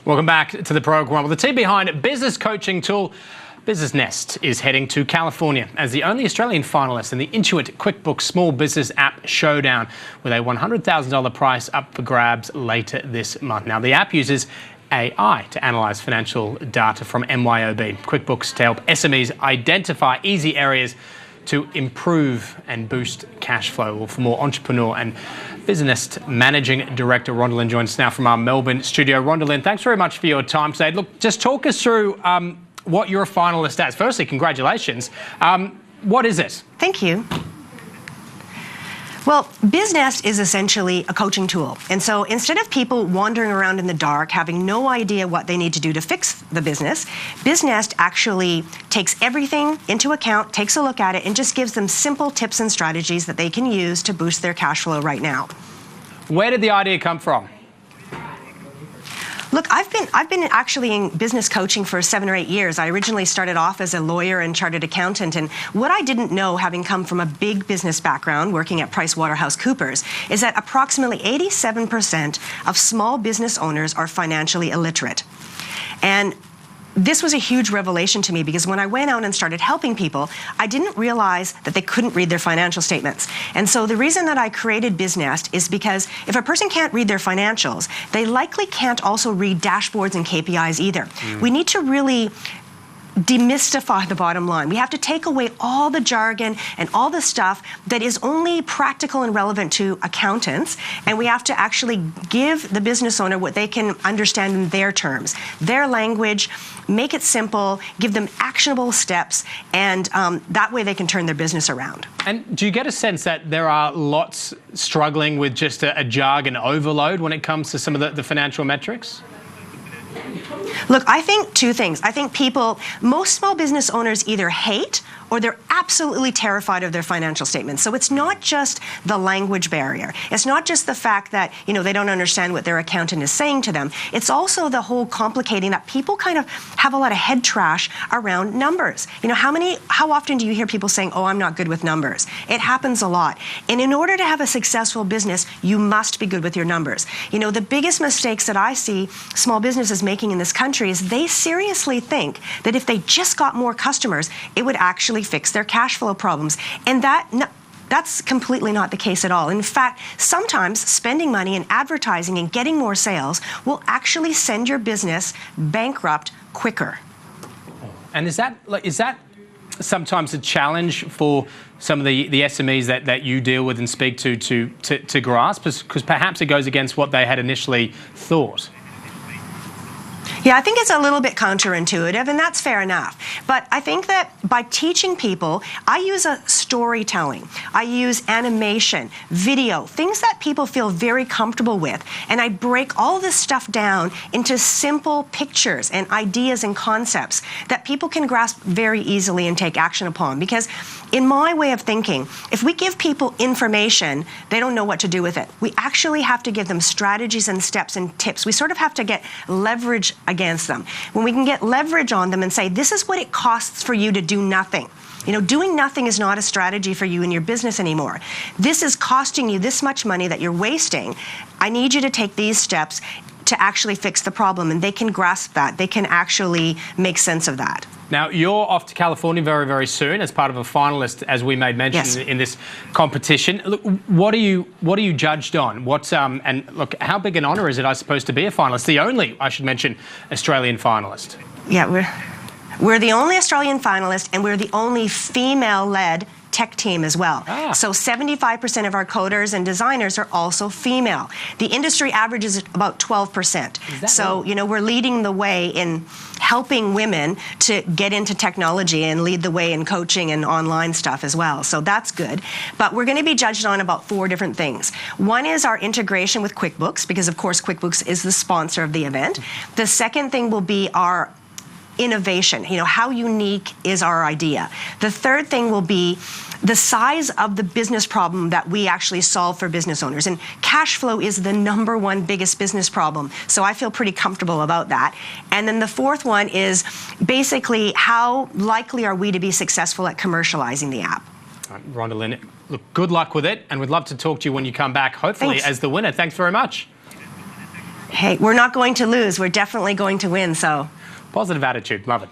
Welcome back to the program. Well, the team behind business coaching tool Business Nest is heading to California as the only Australian finalist in the Intuit QuickBooks small business app Showdown, with a $100,000 prize up for grabs later this month. Now, the app uses AI to analyse financial data from MYOB QuickBooks to help SMEs identify easy areas to improve and boost cash flow. Well, for more entrepreneur and Business Managing Director Rhondalynn joins us now from our Melbourne studio. Rhondalynn, thanks very much for your time today. Look, just talk us through what you're a finalist at. Firstly, congratulations. What is it? Thank you. Well, BizNest is essentially a coaching tool. And so instead of people wandering around in the dark, having no idea what they need to do to fix the business, BizNest actually takes everything into account, takes a look at it, and just gives them simple tips and strategies that they can use to boost their cash flow right now. Where did the idea come from? Look, I've been actually in business coaching for 7 or 8 years. I originally started off as a lawyer and chartered accountant, and what I didn't know, having come from a big business background working at PricewaterhouseCoopers, is that approximately 87% of small business owners are financially illiterate. And this was a huge revelation to me, because when I went out and started helping people, I didn't realize that they couldn't read their financial statements. And so the reason that I created BizNest is because if a person can't read their financials, they likely can't also read dashboards and KPIs either. We need to really demystify the bottom line. We have to take away all the jargon and all the stuff that is only practical and relevant to accountants, and we have to actually give the business owner what they can understand in their terms, their language, make it simple, give them actionable steps, and that way they can turn their business around. And do you get a sense that there are lots struggling with just a jargon overload when it comes to some of the financial metrics? Look, I think two things. I think most small business owners either hate or they're absolutely terrified of their financial statements. So it's not just the language barrier. It's not just the fact that, they don't understand what their accountant is saying to them. It's also the whole complicating that people kind of have a lot of head trash around numbers. How often do you hear people saying, "Oh, I'm not good with numbers"? It happens a lot. And in order to have a successful business, you must be good with your numbers. The biggest mistakes that I see small businesses making in this country is they seriously think that if they just got more customers, it would actually fix their cash flow problems. And that's completely not the case at all. In fact, sometimes spending money in advertising and getting more sales will actually send your business bankrupt quicker. And is that sometimes a challenge for some of the SMEs that you deal with and speak to grasp? Because perhaps it goes against what they had initially thought. Yeah, I think it's a little bit counterintuitive, and that's fair enough. But I think that by teaching people, I use storytelling, I use animation, video, things that people feel very comfortable with, and I break all this stuff down into simple pictures and ideas and concepts that people can grasp very easily and take action upon. Because in my way of thinking, if we give people information, they don't know what to do with it. We actually have to give them strategies and steps and tips. We sort of have to get leverage against them. When we can get leverage on them and say, this is what it costs for you to do nothing. Doing nothing is not a strategy for you in your business anymore. This is costing you this much money that you're wasting. I need you to take these steps to actually fix the problem, and they can grasp that. They can actually make sense of that. Now, you're off to California very, very soon as part of a finalist, as we made mention. Yes. In this competition. Look, what are you judged on? And look, how big an honour is it, I suppose, to be a finalist? The only, I should mention, Australian finalist. Yeah, we're the only Australian finalist, and we're the only female-led tech team as well. So 75% of our coders and designers are also female. The industry average is about 12%. So, we're leading the way in helping women to get into technology and lead the way in coaching and online stuff as well. So that's good. But we're going to be judged on about 4 different things. One is our integration with QuickBooks, because of course QuickBooks is the sponsor of the event. The second thing will be our innovation. How unique is our idea? The third thing will be the size of the business problem that we actually solve for business owners. And cash flow is the #1 biggest business problem. So I feel pretty comfortable about that. And then the fourth one is basically how likely are we to be successful at commercializing the app? Rhondalynn, look, good luck with it. And we'd love to talk to you when you come back, hopefully as the winner. Thanks very much. Hey, we're not going to lose. We're definitely going to win, so. Positive attitude. Love it.